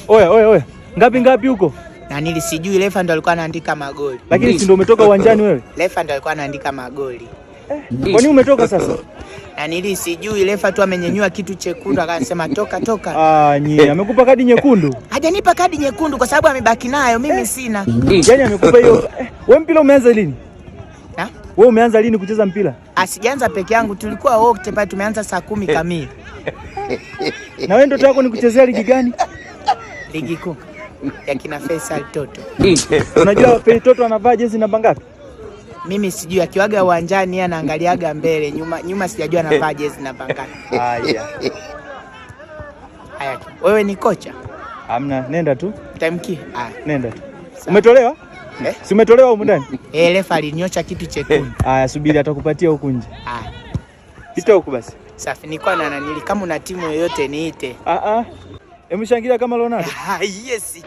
Oya. Ngapi huko? Na nilisijui refa ndo alikuwa anaandika magoli. Lakini si ndio umetoka uwanjani wewe? Refa ndo alikuwa anaandika magoli. Kwa nini umetoka sasa? Na nilisijui refa tu amenyenyua kitu chekundu akasema toka. Nyie, amekupa kadi nyekundu? Hajanipa kadi nyekundu kwa sababu amebaki nayo, mimi sina. Yaani amekupa hiyo. Wewe mpira umeanza lini? Ha? Wewe umeanza lini kucheza mpira? Sijaanza peke yangu, tulikuwa wote pale, tumeanza saa 10 kamili. Na wewe ndoto yako ni kuchezea ligi gani? Ligi kuu ya kina Faisal Toto. Unajua Faisal Toto anavaa jezi namba ngapi? Mimi sijui, akiwaga uwanjani yeye anaangaliaga mbele, nyuma sijajua anavaa jezi namba ngapi. Haya. Wewe ni kocha? Hamna, nenda tu. Tamki. Nenda tu. Umetolewa? Si umetolewa huko ndani? Refa alinyosha kitu chekundu. Subiri atakupatia huko nje. Pita huko basi. Safi, nilikuwa na nanili kama una timu yoyote niite. Hebu shangilia kama Ronaldo. Yes.